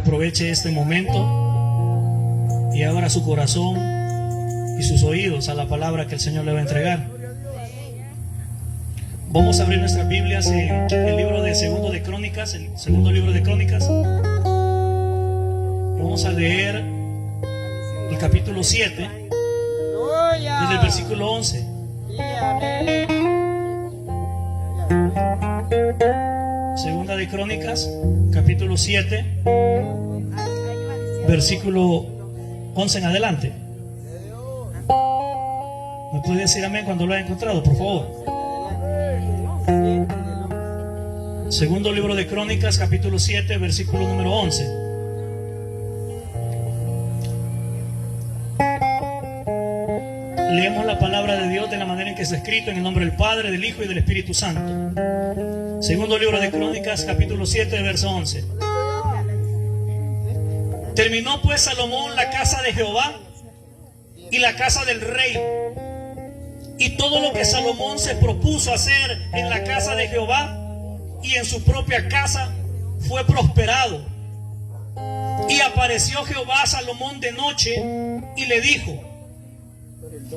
aproveche este momento y abra su corazón y sus oídos a la palabra que el Señor le va a entregar. Vamos a abrir nuestras Biblias en el libro de Segundo de Crónicas, el segundo libro de Crónicas. Vamos a leer el capítulo 7, desde el versículo 11. Segunda de Crónicas, capítulo 7, versículo 11 en adelante. ¿Me puede decir amén cuando lo haya encontrado, por favor? Segundo libro de Crónicas, capítulo 7, versículo número 11. Leemos la palabra de Dios de la manera en que está escrito, en el nombre del Padre, del Hijo y del Espíritu Santo. Segundo libro de Crónicas, capítulo 7, verso 11. Terminó pues Salomón la casa de Jehová y la casa del rey, y todo lo que Salomón se propuso hacer en la casa de Jehová y en su propia casa fue prosperado. Y apareció Jehová a Salomón de noche y le dijo: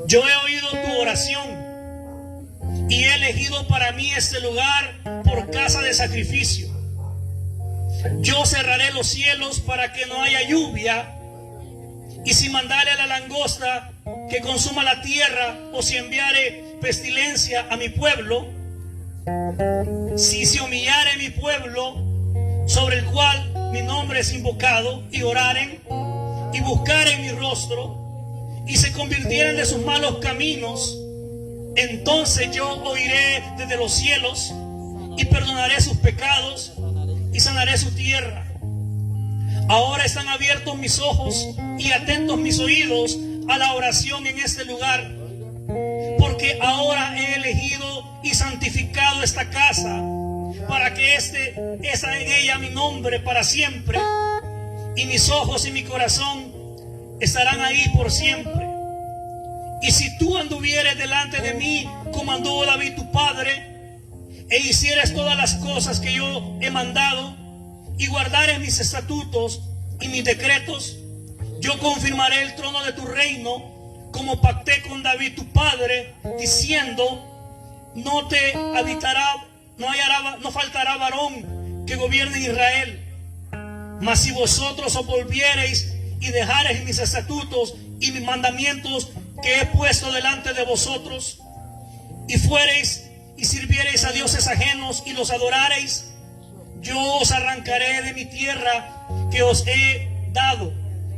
yo he oído tu oración y he elegido para mí este lugar por casa de sacrificio. Yo cerraré los cielos para que no haya lluvia, y si mandare a la langosta que consuma la tierra, o si enviare pestilencia a mi pueblo, si se humillare mi pueblo, sobre el cual mi nombre es invocado, y oraren y buscaren mi rostro, y se convirtieren de sus malos caminos, entonces yo oiré desde los cielos y perdonaré sus pecados y sanaré su tierra. Ahora están abiertos mis ojos y atentos mis oídos a la oración en este lugar, porque ahora he elegido y santificado esta casa para que esa en ella mi nombre para siempre, y mis ojos y mi corazón estarán ahí por siempre. Y si tú anduvieres delante de mí como anduvo David tu padre, e hicieres todas las cosas que yo he mandado, y guardares mis estatutos y mis decretos, yo confirmaré el trono de tu reino, como pacté con David tu padre, diciendo: no faltará varón que gobierne Israel. Mas si vosotros os volviereis y dejareis mis estatutos y mis mandamientos que he puesto delante de vosotros, y fuereis y sirviereis a dioses ajenos y los adorareis, yo os arrancaré de mi tierra que os he dado,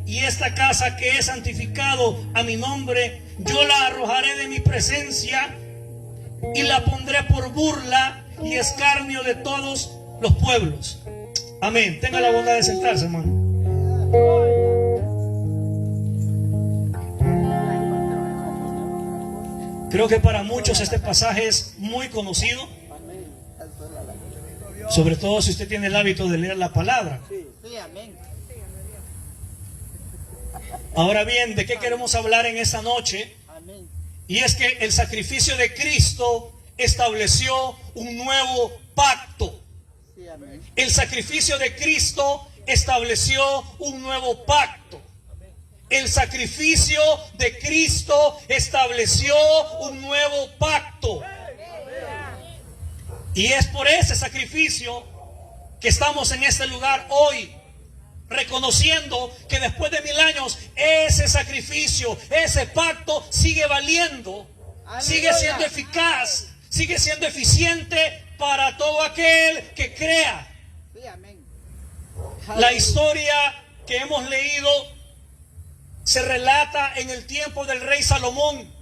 y esta casa que he santificado a mi nombre, yo la arrojaré de mi presencia y la pondré por burla y escarnio de todos los pueblos. Amén. Tenga la bondad de sentarse, hermano. Creo que para muchos este pasaje es muy conocido, sobre todo si usted tiene el hábito de leer la palabra. Ahora bien, ¿de qué queremos hablar en esta noche? Y es que el sacrificio de Cristo estableció un nuevo pacto. El sacrificio de Cristo estableció un nuevo pacto. El sacrificio de Cristo estableció un nuevo pacto. Y es por ese sacrificio que estamos en este lugar hoy, reconociendo que después de 1000 años ese sacrificio, ese pacto sigue valiendo, sigue siendo eficaz, sigue siendo eficiente para todo aquel que crea. La historia que hemos leído se relata en el tiempo del rey Salomón,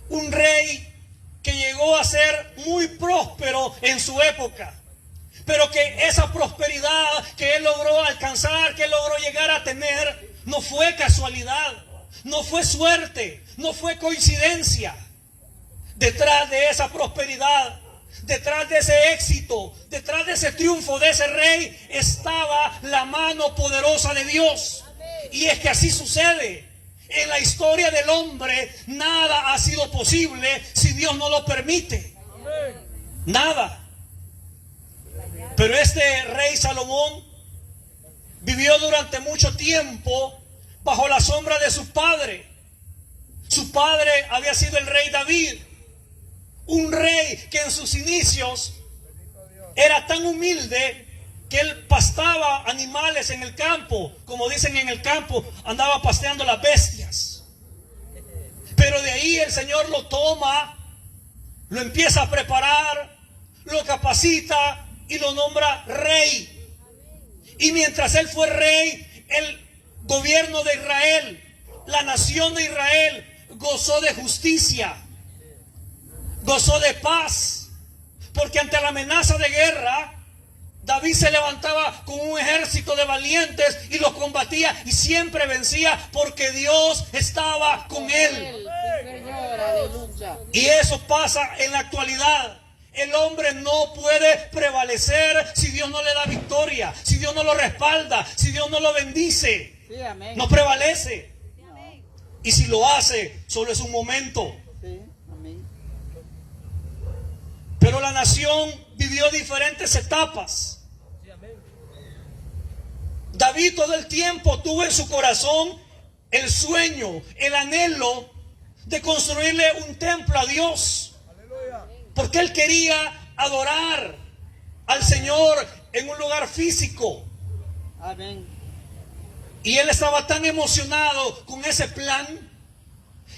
un rey que llegó a ser muy próspero en su época, pero que esa prosperidad que él logró alcanzar, que él logró llegar a tener, no fue casualidad, no fue suerte, no fue coincidencia. Detrás de esa prosperidad, detrás de ese éxito, detrás de ese triunfo de ese rey, estaba la mano poderosa de Dios. Y es que así sucede. En la historia del hombre, nada ha sido posible si Dios no lo permite. Nada. Pero este rey Salomón vivió durante mucho tiempo bajo la sombra de su padre. Su padre había sido el rey David, un rey que en sus inicios era tan humilde que él pastaba animales en el campo, como dicen en el campo, andaba pasteando las bestias. Pero de ahí el Señor lo toma, lo empieza a preparar, lo capacita y lo nombra rey. Y mientras él fue rey, el gobierno de Israel, la nación de Israel, gozó de justicia, gozó de paz, porque ante la amenaza de guerra, David se levantaba con un ejército de valientes y los combatía y siempre vencía porque Dios estaba con él. Y eso pasa en la actualidad. El hombre no puede prevalecer si Dios no le da victoria, si Dios no lo respalda, si Dios no lo bendice. No prevalece. Y si lo hace, solo es un momento. Pero la nación vivió diferentes etapas. David todo el tiempo tuvo en su corazón el sueño, el anhelo de construirle un templo a Dios. Porque él quería adorar al Señor en un lugar físico. Amén. Y él estaba tan emocionado con ese plan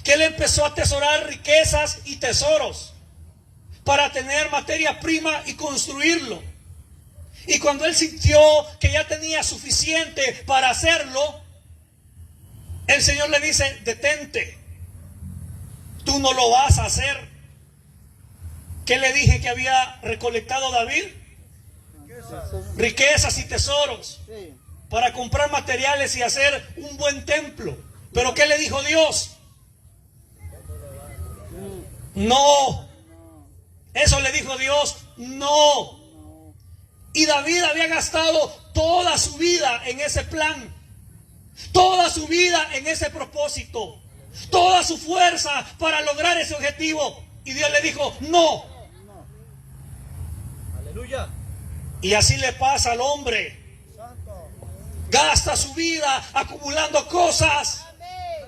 que él empezó a atesorar riquezas y tesoros para tener materia prima y construirlo. Y cuando él sintió que ya tenía suficiente para hacerlo, el Señor le dice: detente, tú no lo vas a hacer. ¿Qué le dije que había recolectado David? Riquezas y tesoros para comprar materiales y hacer un buen templo. ¿Pero qué le dijo Dios? No. Eso le dijo Dios, no. Y David había gastado toda su vida en ese plan, toda su vida en ese propósito, toda su fuerza para lograr ese objetivo. Y Dios le dijo, no. Aleluya. Y así le pasa al hombre. Gasta su vida acumulando cosas.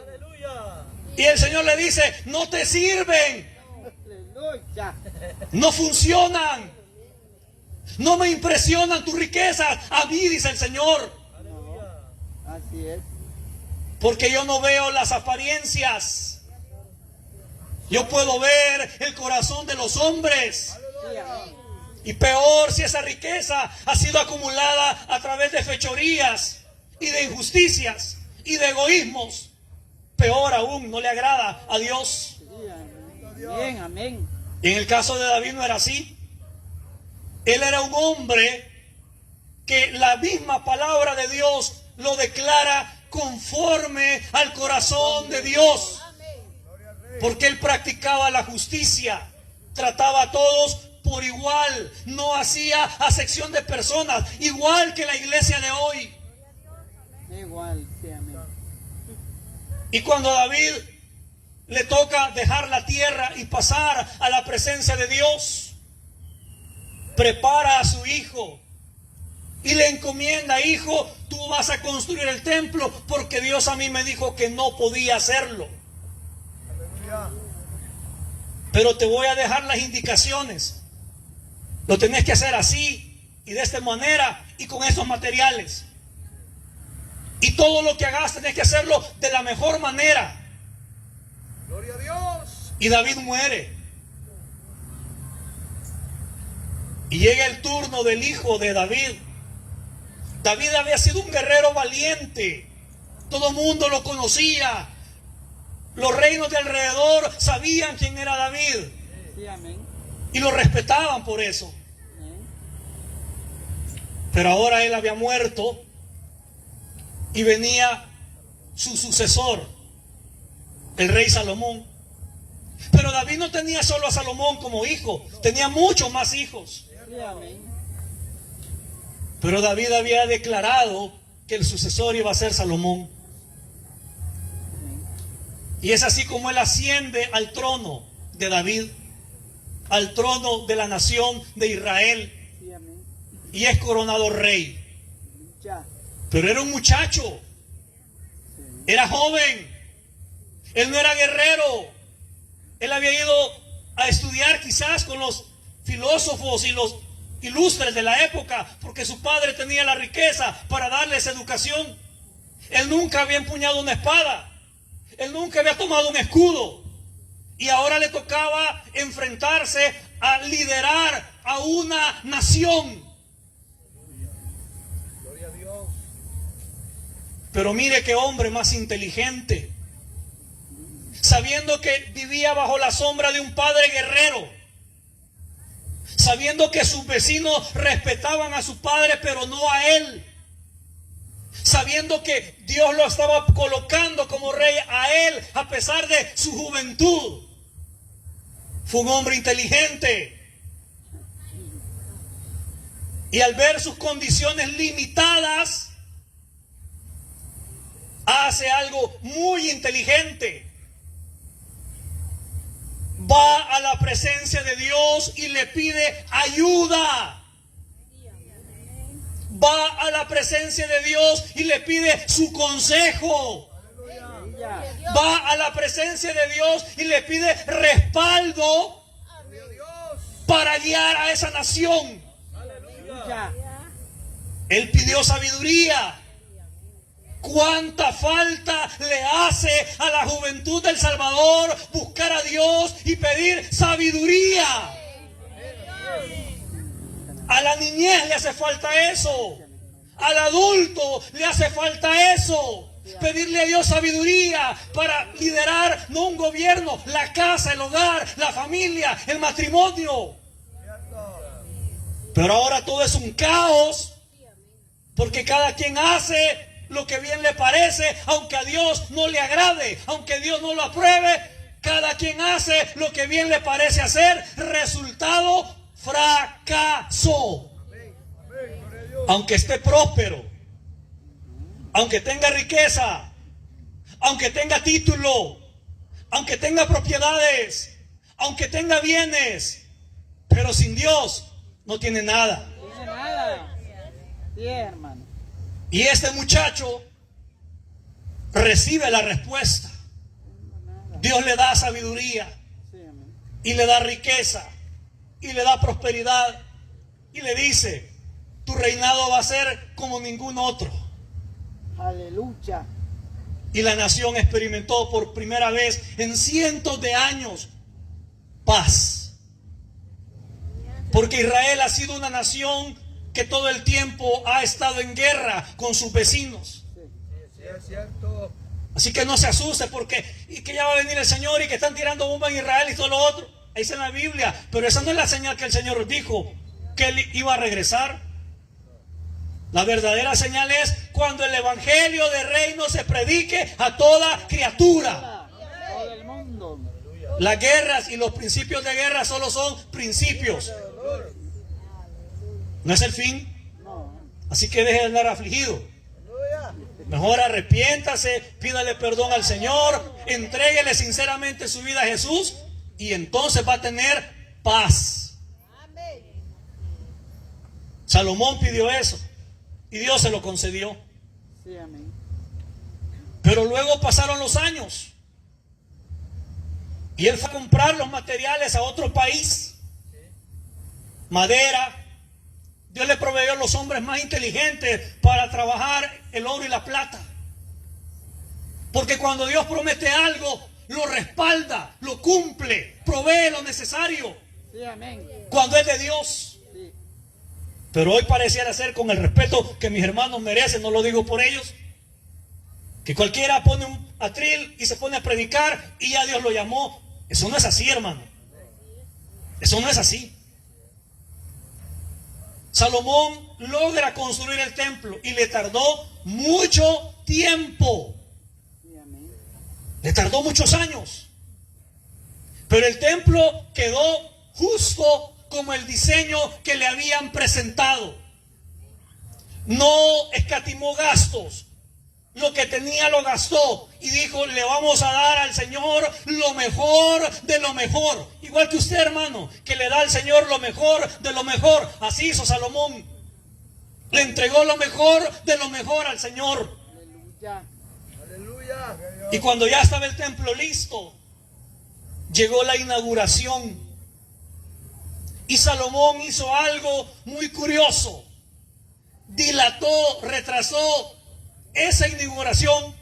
Aleluya. Y el Señor le dice, no te sirven, no funcionan, no me impresionan tus riquezas. A mí, dice el Señor. Así es. Porque yo no veo las apariencias. Yo puedo ver el corazón de los hombres. Y peor si esa riqueza ha sido acumulada a través de fechorías y de injusticias y de egoísmos. Peor aún, no le agrada a Dios. Amén, amén. Y en el caso de David no era así. Él era un hombre que la misma palabra de Dios lo declara conforme al corazón de Dios. Porque él practicaba la justicia, trataba a todos por igual, no hacía acepción de personas, igual que la iglesia de hoy. Igual, sí, amén. Y cuando David le toca dejar la tierra y pasar a la presencia de Dios, prepara a su hijo y le encomienda: hijo, tú vas a construir el templo porque Dios a mí me dijo que no podía hacerlo. Pero te voy a dejar las indicaciones. Lo tenés que hacer así y de esta manera y con estos materiales. Y todo lo que hagas tenés que hacerlo de la mejor manera. Gloria a Dios. Y David muere. Y llega el turno del hijo de David. David había sido un guerrero valiente. Todo el mundo lo conocía. Los reinos de alrededor sabían quién era David. Sí, amén. Y lo respetaban por eso. Amén. Pero ahora él había muerto. Y venía su sucesor, el rey Salomón. Pero David no tenía solo a Salomón como hijo, tenía muchos más hijos. Sí, amén. Pero David había declarado que el sucesor iba a ser Salomón. Y es así como él asciende al trono de David, al trono de la nación de Israel, Sí, amén. y es coronado rey. Ya. Pero era un muchacho, era joven, él no era guerrero, él había ido a estudiar quizás con los filósofos y los ilustres de la época, porque su padre tenía la riqueza para darles educación. Él nunca había empuñado una espada, él nunca había tomado un escudo, y ahora le tocaba enfrentarse a liderar a una nación. Gloria a Dios. Pero mire qué hombre más inteligente, sabiendo que vivía bajo la sombra de un padre guerrero, sabiendo que sus vecinos respetaban a su padre pero no a él, sabiendo que Dios lo estaba colocando como rey a él a pesar de su juventud. Fue un hombre inteligente, y al ver sus condiciones limitadas hace algo muy inteligente. Va a la presencia de Dios y le pide ayuda. Va a la presencia de Dios y le pide su consejo. Va a la presencia de Dios y le pide respaldo para guiar a esa nación. Él pidió sabiduría. ¿Cuánta falta le hace a la juventud del Salvador buscar a Dios y pedir sabiduría? A la niñez le hace falta eso. Al adulto le hace falta eso. Pedirle a Dios sabiduría para liderar no un gobierno, la casa, el hogar, la familia, el matrimonio. Pero ahora todo es un caos, porque cada quien hace lo que bien le parece, aunque a Dios no le agrade, aunque Dios no lo apruebe. Cada quien hace lo que bien le parece hacer. Resultado, fracaso. Aunque esté próspero, aunque tenga riqueza, aunque tenga título, aunque tenga propiedades, aunque tenga bienes, pero sin Dios no tiene nada. No tiene nada. Sí, hermano. Y este muchacho recibe la respuesta. Dios le da sabiduría y le da riqueza y le da prosperidad y le dice: tu reinado va a ser como ningún otro. Aleluya. Y la nación experimentó por primera vez en cientos de años paz. Porque Israel ha sido una nación que todo el tiempo ha estado en guerra con sus vecinos. Sí, es cierto. Así que no se asuste porque y que ya va a venir el Señor y que están tirando bombas en Israel y todo lo otro. Ahí está en la Biblia, pero esa no es la señal que el Señor dijo que Él iba a regresar. La verdadera señal es cuando el evangelio de reino se predique a toda criatura. Todo el mundo. Las guerras y los principios de guerra solo son principios. No es el fin. No. Así que deje de andar afligido. Mejor arrepiéntase, pídale perdón al Señor, entréguele sinceramente su vida a Jesús y entonces va a tener paz. Salomón pidió eso y Dios se lo concedió. Sí, amén. Pero luego pasaron los años y él fue a comprar los materiales a otro país. Madera. Dios le proveyó a los hombres más inteligentes para trabajar el oro y la plata. Porque cuando Dios promete algo, lo respalda, lo cumple, provee lo necesario. Sí, amén. Cuando es de Dios. Sí. Pero hoy pareciera ser, con el respeto que mis hermanos merecen, no lo digo por ellos, que cualquiera pone un atril y se pone a predicar y ya Dios lo llamó. Eso no es así, hermano. Eso no es así. Salomón logra construir el templo y le tardó mucho tiempo. Sí, amén. Le tardó muchos años. Pero el templo quedó justo como el diseño que le habían presentado. No escatimó gastos. Lo que tenía lo gastó y dijo: le vamos a dar al Señor lo mejor de lo mejor. Igual que usted, hermano, que le da al Señor lo mejor de lo mejor. Así hizo Salomón. Le entregó lo mejor de lo mejor al Señor. Aleluya. Aleluya. Y cuando ya estaba el templo listo, llegó la inauguración. Y Salomón hizo algo muy curioso. Dilató, retrasó esa inauguración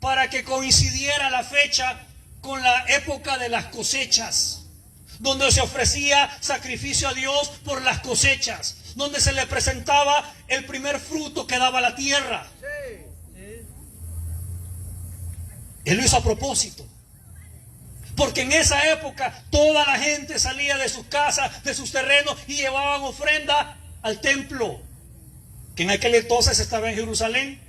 para que coincidiera la fecha con la época de las cosechas, donde se ofrecía sacrificio a Dios por las cosechas, donde se le presentaba el primer fruto que daba la tierra. Sí. Sí. Él lo hizo a propósito, porque en esa época toda la gente salía de sus casas, de sus terrenos, y llevaban ofrenda al templo, que en aquel entonces estaba en Jerusalén.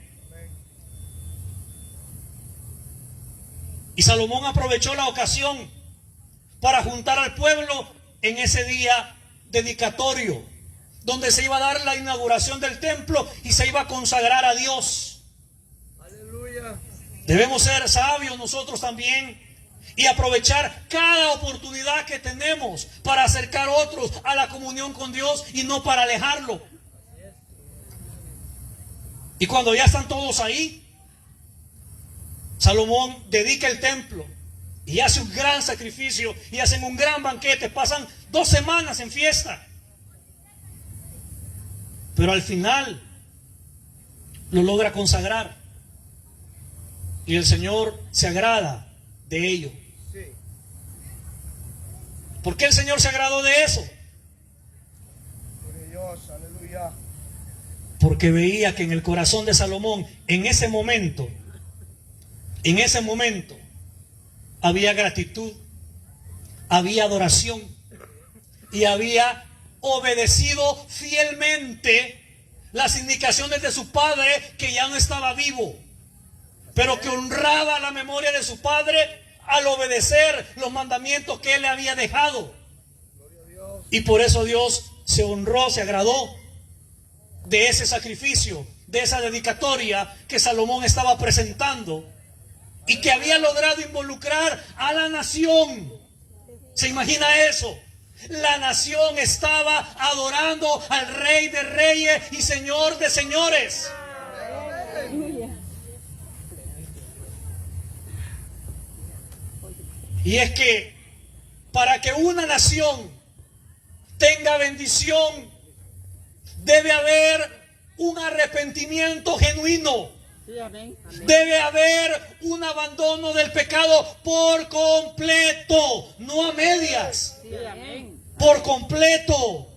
Y Salomón aprovechó la ocasión para juntar al pueblo en ese día dedicatorio, donde se iba a dar la inauguración del templo y se iba a consagrar a Dios. Aleluya. Debemos ser sabios nosotros también y aprovechar cada oportunidad que tenemos para acercar a otros a la comunión con Dios y no para alejarlo. Y cuando ya están todos ahí, Salomón dedica el templo y hace un gran sacrificio y hacen un gran banquete. Pasan 2 semanas en fiesta. Pero al final lo logra consagrar. Y el Señor se agrada de ello. Sí. ¿Por qué el Señor se agradó de eso? Gloria a Dios. Aleluya. Porque veía que en el corazón de Salomón, en ese momento, había gratitud, había adoración y había obedecido fielmente las indicaciones de su padre, que ya no estaba vivo, pero que honraba la memoria de su padre al obedecer los mandamientos que él le había dejado. Gloria a Dios. Y por eso Dios se honró, se agradó de ese sacrificio, de esa dedicatoria que Salomón estaba presentando y que había logrado involucrar a la nación. ¿Se imagina eso? La nación estaba adorando al Rey de Reyes y Señor de Señores. Y es que para que una nación tenga bendición, debe haber un arrepentimiento genuino. Sí, amén. Debe haber un abandono del pecado por completo, no a medias, Sí, amén. por completo.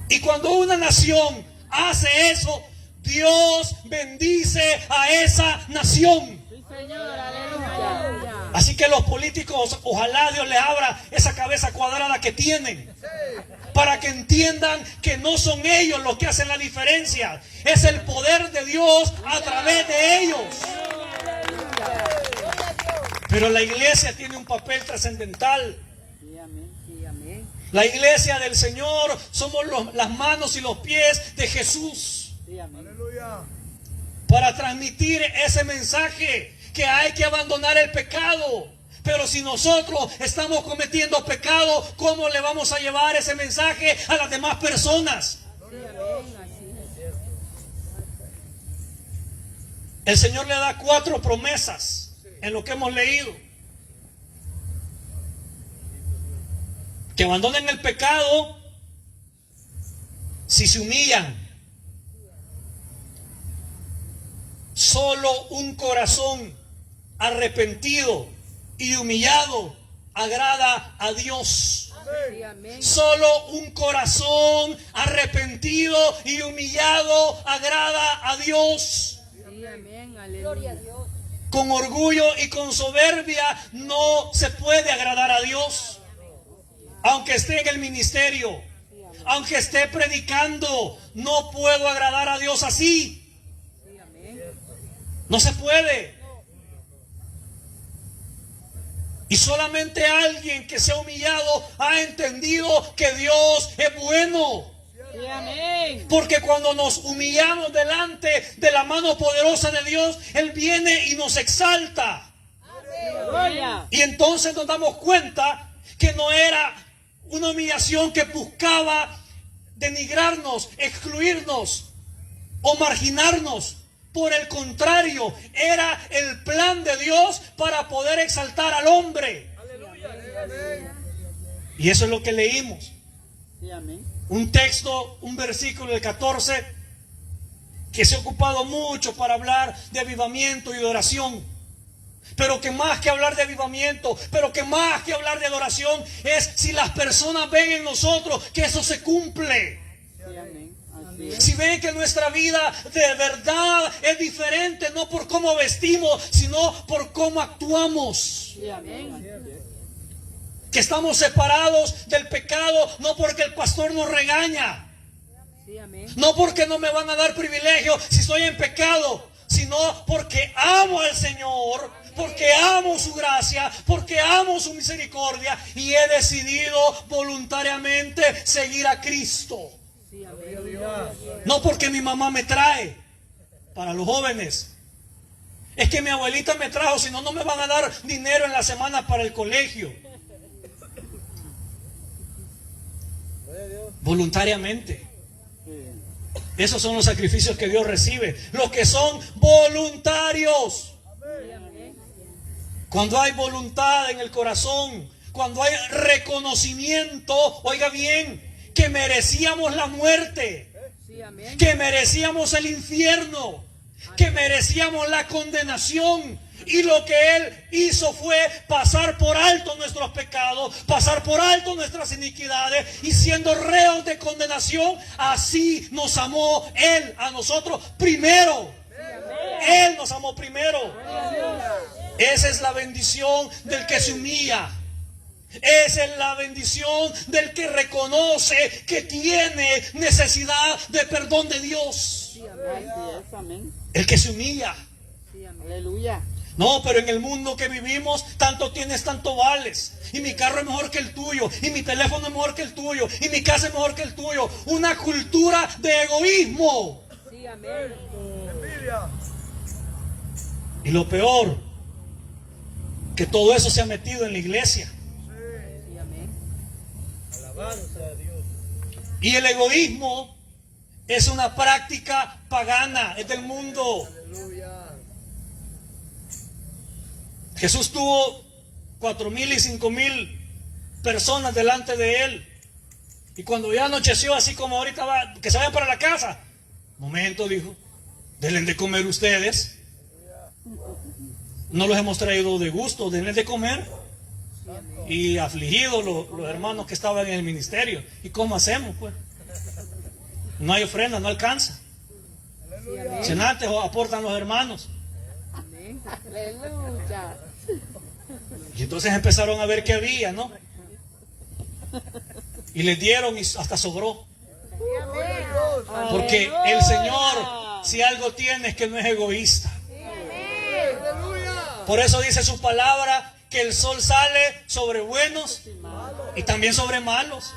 Y cuando una nación hace eso, Dios bendice a esa nación. Sí, Señor. Aleluya. Así que los políticos, ojalá Dios les abra esa cabeza cuadrada que tienen, para que entiendan que no son ellos los que hacen la diferencia, es el poder de Dios a través de ellos. Pero la iglesia tiene un papel trascendental. Sí, amén. Sí, amén. La iglesia del Señor somos las manos y los pies de Jesús, Sí, amén. Aleluya. para transmitir ese mensaje que hay que abandonar el pecado. Pero si nosotros estamos cometiendo pecado, ¿cómo le vamos a llevar ese mensaje a las demás personas? Sí, amén. Así es. El Señor le da 4 promesas en lo que hemos leído. Que abandonen el pecado si se humillan. Solo un corazón arrepentido y humillado agrada a Dios. Sí, amén. Solo un corazón arrepentido y humillado agrada a Dios. Sí, amén. Aleluya. Con orgullo y con soberbia no se puede agradar a Dios. Aunque esté en el ministerio, aunque esté predicando, no puedo agradar a Dios así. Sí, amén. No se puede. Y solamente alguien que se ha humillado ha entendido que Dios es bueno. Sí, amén. Porque cuando nos humillamos delante de la mano poderosa de Dios, Él viene y nos exalta. Gloria. Y entonces nos damos cuenta que no era una humillación que buscaba denigrarnos, excluirnos o marginarnos. Por el contrario, era el plan de Dios para poder exaltar al hombre. Y eso es lo que leímos. Sí, amén. Un texto, un versículo del 14, que se ha ocupado mucho para hablar de avivamiento y de oración. Pero que más que hablar de avivamiento, pero que más que hablar de adoración, es si las personas ven en nosotros que eso se cumple. Sí, amén. Así es. Si ven que nuestra vida de verdad es diferente, no por cómo vestimos, sino por cómo actuamos. Sí, amén. Que estamos separados del pecado, no porque el pastor nos regaña, Sí, amén. no porque no me van a dar privilegio si estoy en pecado, sino porque amo al Señor, porque amo su gracia, porque amo su misericordia y he decidido voluntariamente seguir a Cristo. Sí, amén. No porque mi mamá me trae. Para los jóvenes, es que mi abuelita me trajo, si no, no me van a dar dinero en la semana para el colegio. Voluntariamente. Esos son los sacrificios que Dios recibe, los que son voluntarios. Sí, amén. Cuando hay voluntad en el corazón, cuando hay reconocimiento, oiga bien, que merecíamos la muerte, Sí, amén. que merecíamos el infierno, que merecíamos la condenación. Y lo que Él hizo fue pasar por alto nuestros pecados, pasar por alto nuestras iniquidades, y siendo reos de condenación, así nos amó Él a nosotros primero. Él nos amó primero. Esa es la bendición del que se humilla. Esa es la bendición del que reconoce que tiene necesidad de perdón de Dios. Sí, amén. Así es, amén. El que se humilla. Sí, amén. Aleluya. No, pero en el mundo que vivimos, tanto tienes, tanto vales. Y mi carro es mejor que el tuyo. Y mi teléfono es mejor que el tuyo. Y mi casa es mejor que el tuyo. Una cultura de egoísmo. Sí, amén. Envidia. Y lo peor, que todo eso se ha metido en la iglesia. Sí, amén. Alabanza a Dios. Y el egoísmo es una práctica pagana, es del mundo. Aleluya. Jesús tuvo 4,000 y 5,000 personas delante de Él. Y cuando ya anocheció, así como ahorita va, que se vayan para la casa. Momento, dijo, denle de comer ustedes. No los hemos traído de gusto, denle de comer. Y afligidos los hermanos que estaban en el ministerio. ¿Y cómo hacemos, pues? No hay ofrenda, no alcanza. Sí, amén. Cenantes aportan los hermanos. Amén. Aleluya. Y entonces empezaron a ver qué había, ¿no? Y les dieron y hasta sobró. Porque el Señor, si algo tiene, es que no es egoísta. Por eso dice su palabra que el sol sale sobre buenos y también sobre malos.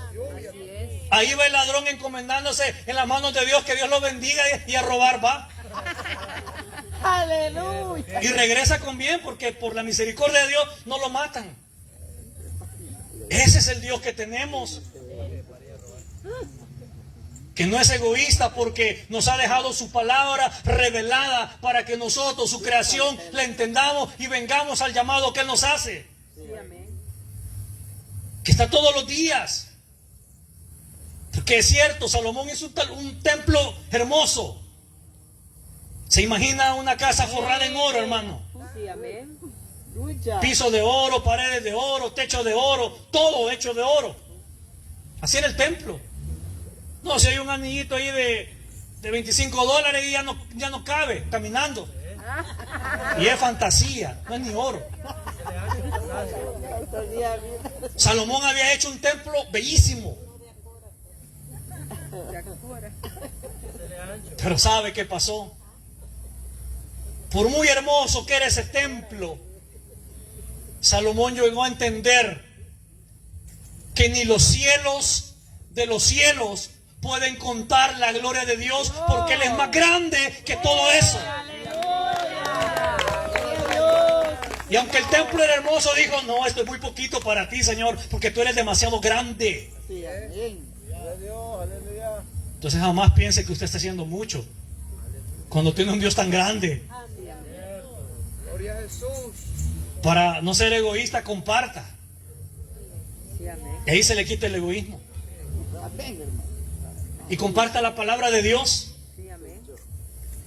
Ahí va el ladrón encomendándose en las manos de Dios, que Dios lo bendiga, y a robar va. Aleluya. Y regresa con bien, porque por la misericordia de Dios no lo matan. Ese es el Dios que tenemos, que no es egoísta, porque nos ha dejado su palabra revelada para que nosotros, su creación, la entendamos y vengamos al llamado que Él nos hace, Sí, amén. que está todos los días. Porque es cierto, Salomón hizo un templo hermoso. ¿Se imagina una casa forrada en oro, hermano? Sí, amén. Aleluya. Piso de oro, paredes de oro, techo de oro, todo hecho de oro. Así era el templo. No, si hay un anillito ahí de $25 y ya no cabe caminando. Y es fantasía, no es ni oro. Salomón había hecho un templo bellísimo. Pero ¿sabe qué pasó? Por muy hermoso que era ese templo, Salomón llegó a entender que ni los cielos de los cielos pueden contar la gloria de Dios, porque Él es más grande que todo eso. Y aunque el templo era hermoso, dijo: no, esto es muy poquito para ti, Señor, porque tú eres demasiado grande. Sí, amén. Gloria a Dios, aleluya. Entonces jamás piense que usted está haciendo mucho cuando tiene un Dios tan grande. Gloria a Jesús. Para no ser egoísta, comparta. Sí, amén. Y ahí se le quita el egoísmo. Amén, hermano. Y comparta la palabra de Dios, Sí, amén.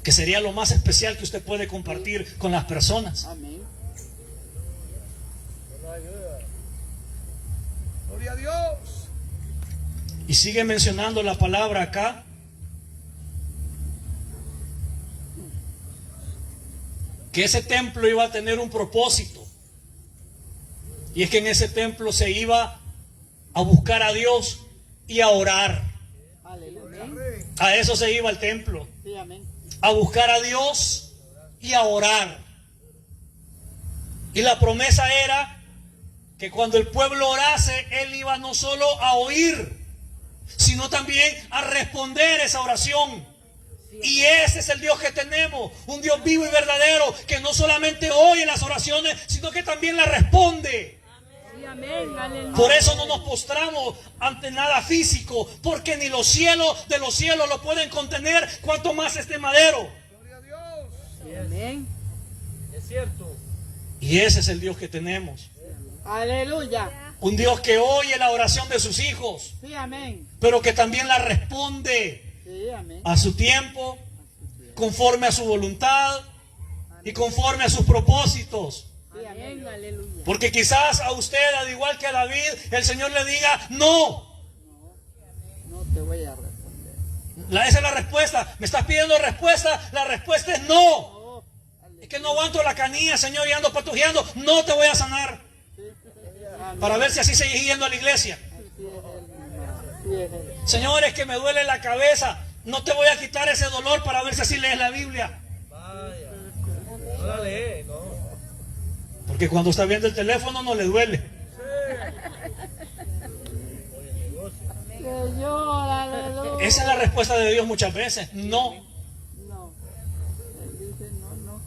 que sería lo más especial que usted puede compartir con las personas. Amén. Gloria a Dios. Y sigue mencionando la palabra acá. Que ese templo iba a tener un propósito. Y es que en ese templo se iba a buscar a Dios y a orar. Aleluya. A eso se iba el templo. Sí, amén. A buscar a Dios y a orar. Y la promesa era que cuando el pueblo orase, Él iba no solo a oír, sino también a responder esa oración. Y ese es el Dios que tenemos, un Dios vivo y verdadero, que no solamente oye las oraciones, sino que también las responde. Sí, amén. Aleluya. Por eso no nos postramos ante nada físico, porque ni los cielos de los cielos lo pueden contener, cuanto más este madero. Gloria a Dios. Sí, amén. Es cierto. Y ese es el Dios que tenemos. Aleluya. Un Dios que oye la oración de sus hijos, Sí, amén. pero que también la responde Sí, amén. a su tiempo, conforme a su voluntad y conforme a sus propósitos. Amén. Aleluya. Porque quizás a usted, al igual que a David, el Señor le diga no. No te voy a responder. Esa es la respuesta. ¿Me estás pidiendo respuesta? La respuesta es no. No. Es que no aguanto la canilla, Señor, y ando patujeando. No te voy a sanar. Amén. Para ver si así seguís yendo a la iglesia. Así es él, hermano. Así es él. Señor, es que me duele la cabeza. No te voy a quitar ese dolor para ver si así lees la Biblia. Vaya. No la lee, no. Porque cuando está viendo el teléfono no le duele. Señor, aleluya. Esa es la respuesta de Dios muchas veces. No. No. Él dice no, no.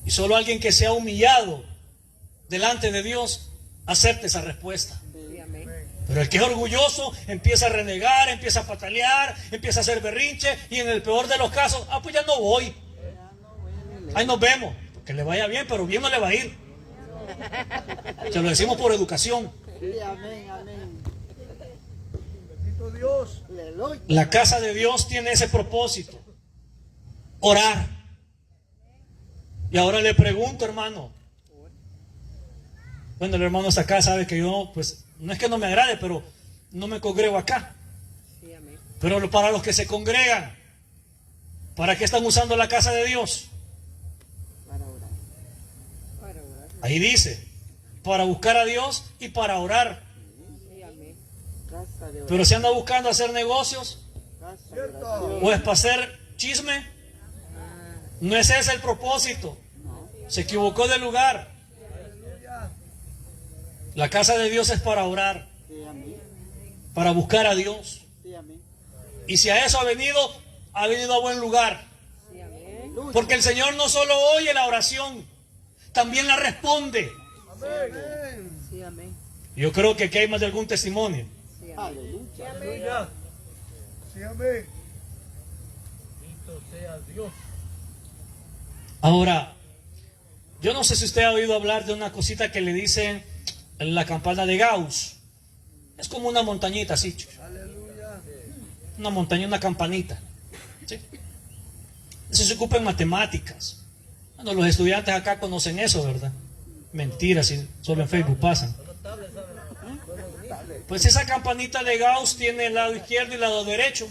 Y solo alguien que sea humillado delante de Dios acepta esa respuesta. Sí, amén. Pero el que es orgulloso empieza a renegar, empieza a patalear, empieza a hacer berrinche y en el peor de los casos, pues ya no voy. Ya no voy a la iglesia. Ahí nos vemos. Que le vaya bien, pero bien no le va a ir. Se lo decimos por educación. Sí, amén, amén. Bendito Dios. Aleluya. La casa de Dios tiene ese propósito. Orar. Y ahora le pregunto, hermano. Bueno, el hermano está acá, sabe que yo, pues, no es que no me agrade, pero no me congrego acá. Sí, amén. Pero para los que se congregan, ¿para qué están usando la casa de Dios? Para orar. Para orar. Ahí dice, para buscar a Dios y para orar. Sí, amén. Casa de oración. Pero se anda buscando hacer negocios Casa de Cierto. oración. o es para hacer chisme. No es ese el propósito. Se equivocó de lugar. Aleluya. La casa de Dios es para orar, Sí, amén. para buscar a Dios. Sí, amén. Y si a eso ha venido a buen lugar. Sí, amén. Aleluya. Porque el Señor no solo oye la oración, también la responde. Amén. Sí, amén. Yo creo que aquí hay más de algún testimonio. Sí, amén. Aleluya. Aleluya. Sí, amén. Bendito sea Dios. Ahora, yo no sé si usted ha oído hablar de una cosita que le dicen la campana de Gauss. Es como una montañita así, Aleluya. una montaña, una campanita. ¿Sí? Eso se ocupa en matemáticas. Bueno, los estudiantes acá conocen eso, ¿verdad? Mentiras, si solo en Facebook pasan. Pues esa campanita de Gauss tiene el lado izquierdo y el lado derecho.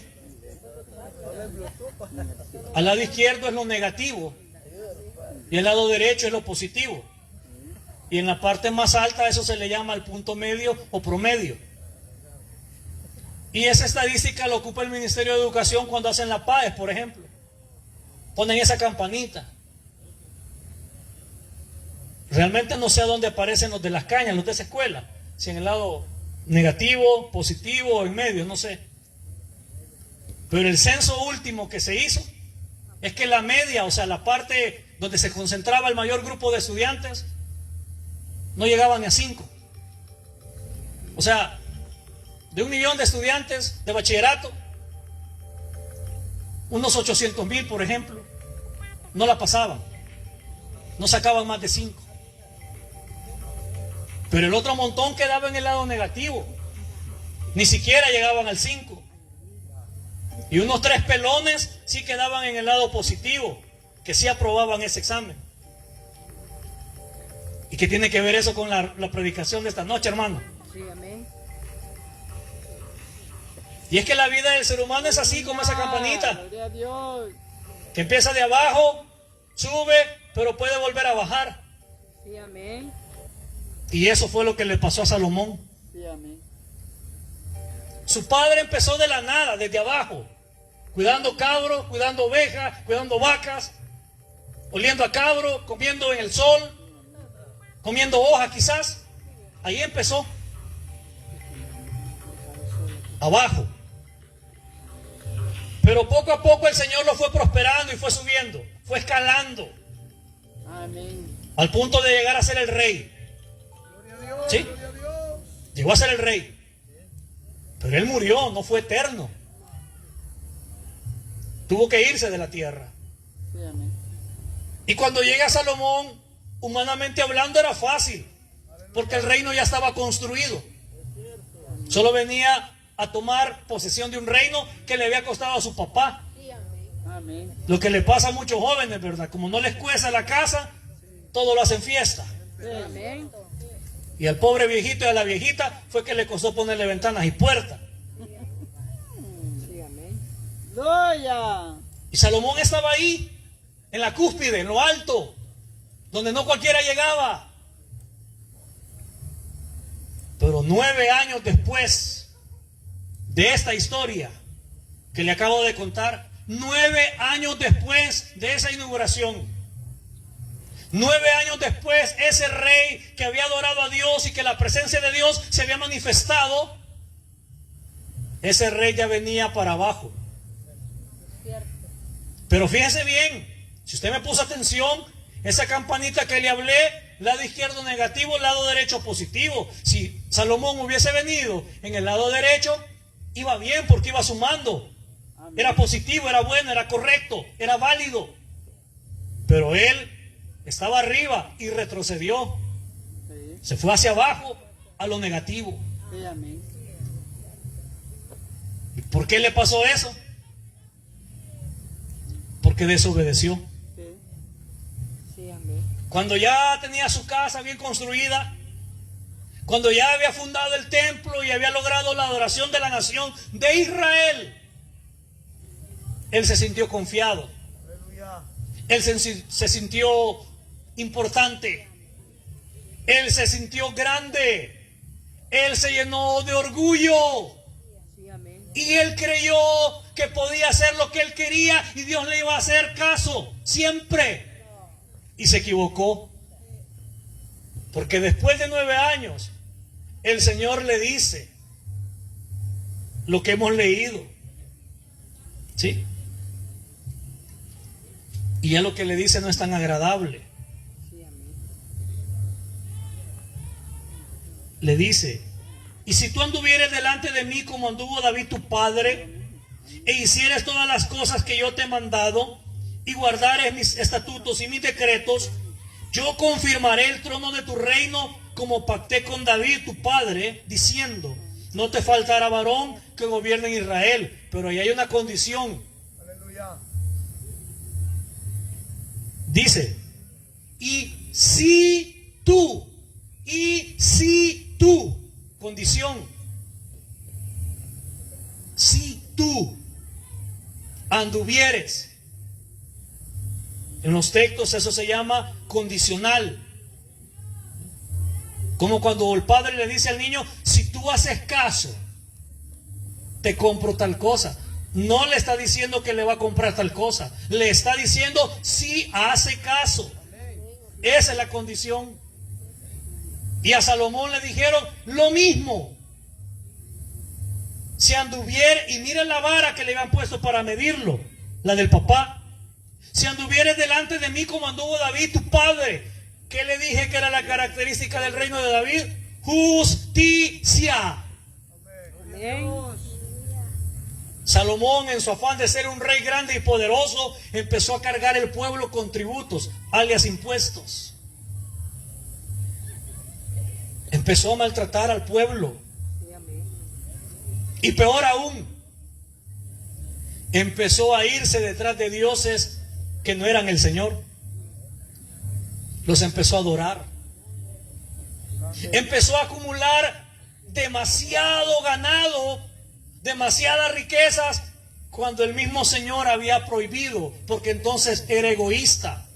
Al lado izquierdo es lo negativo y el lado derecho es lo positivo. Y en la parte más alta eso se le llama el punto medio o promedio. Y esa estadística lo ocupa el Ministerio de Educación cuando hacen la PAES, por ejemplo. Ponen esa campanita. Realmente no sé a dónde aparecen los de las cañas, los de esa escuela. Si en el lado negativo, positivo o en medio, no sé. Pero el censo último que se hizo es que la media, o sea, la parte donde se concentraba el mayor grupo de estudiantes, no llegaba ni a 5. O sea, de 1 millón de estudiantes de bachillerato, unos 800,000, por ejemplo, no la pasaban, no sacaban más de 5. Pero el otro montón quedaba en el lado negativo, ni siquiera llegaban al 5. Y unos 3 pelones sí quedaban en el lado positivo, que sí aprobaban ese examen. ¿Y qué tiene que ver eso con la predicación de esta noche, hermano? Sí, amén. Y es que la vida del ser humano es así como esa campanita, Gloria a Dios. que empieza de abajo, sube, pero puede volver a bajar. Sí, amén. Y eso fue lo que le pasó a Salomón. Sí, amén. Su padre empezó de la nada, desde abajo, cuidando cabros, cuidando ovejas, cuidando vacas, oliendo a cabro, comiendo en el sol, comiendo hojas quizás. Ahí empezó, abajo. Pero poco a poco el Señor lo fue prosperando y fue subiendo, fue escalando, Amén. al punto de llegar a ser el rey. Gloria a Dios. ¿Sí? Gloria a Dios. Llegó a ser el rey. Pero él murió, no fue eterno. Tuvo que irse de la tierra. Sí, amén. Y cuando llega Salomón, humanamente hablando, era fácil, porque el reino ya estaba construido. Solo venía a tomar posesión de un reino que le había costado a su papá. Amén. Lo que le pasa a muchos jóvenes, ¿verdad? Como no les cuesta la casa, todo lo hacen fiesta. Sí, amén. Y al pobre viejito y a la viejita fue que le costó ponerle ventanas y puertas. Sí, amén. Gloria. Y Salomón estaba ahí, en la cúspide, en lo alto, donde no cualquiera llegaba. Pero 9 años después de esta historia que le acabo de contar, 9 años después de esa inauguración, 9 años después, ese rey que había adorado a Dios y que la presencia de Dios se había manifestado, ese rey ya venía para abajo. Pero fíjese bien, si usted me puso atención, esa campanita que le hablé, lado izquierdo negativo, lado derecho positivo. Si Salomón hubiese venido en el lado derecho, iba bien porque iba sumando. Era positivo, era bueno, era correcto, era válido. Pero él estaba arriba y retrocedió. Sí, Se fue hacia abajo a lo negativo. sí, amén. ¿Y por qué le pasó eso? Porque desobedeció. Sí, Sí, amén. Cuando ya tenía su casa bien construida, cuando ya había fundado el templo y había logrado la adoración de la nación de Israel, él se sintió confiado. Aleluya. Él se sintió importante. Él se sintió grande. Él se llenó de orgullo. Sí, amén. Y él creyó que podía hacer lo que él quería y Dios le iba a hacer caso siempre. Y se equivocó. Porque después de 9 años, el Señor le dice lo que hemos leído. ¿Sí? Y ya lo que le dice no es tan agradable. Sí, amén. Le dice: y si tú anduvieres delante de mí como anduvo David tu padre, e hicieres todas las cosas que yo te he mandado, y guardares mis estatutos y mis decretos, yo confirmaré el trono de tu reino como pacté con David tu padre, diciendo: no te faltará varón que gobierne en Israel. Pero ahí hay una condición. Aleluya. Dice: y si tú, condición, si tú anduvieres. En los textos eso se llama condicional. Como cuando el padre le dice al niño: si tú haces caso, te compro tal cosa. No le está diciendo que le va a comprar tal cosa. Le está diciendo si hace caso. Esa es la condición. Y a Salomón le dijeron lo mismo. Si anduviere, y miren la vara que le habían puesto para medirlo, la del papá. Si anduvieres delante de mí como anduvo David tu padre. ¿Qué le dije que era la característica del reino de David? Justicia. Amén. Salomón, en su afán de ser un rey grande y poderoso, empezó a cargar el pueblo con tributos, alias impuestos. Empezó a maltratar al pueblo. Sí, amén. Y peor aún, empezó a irse detrás de dioses que no eran el Señor. Los empezó a adorar. Empezó a acumular demasiado ganado, demasiadas riquezas, cuando el mismo Señor había prohibido, porque entonces era egoísta.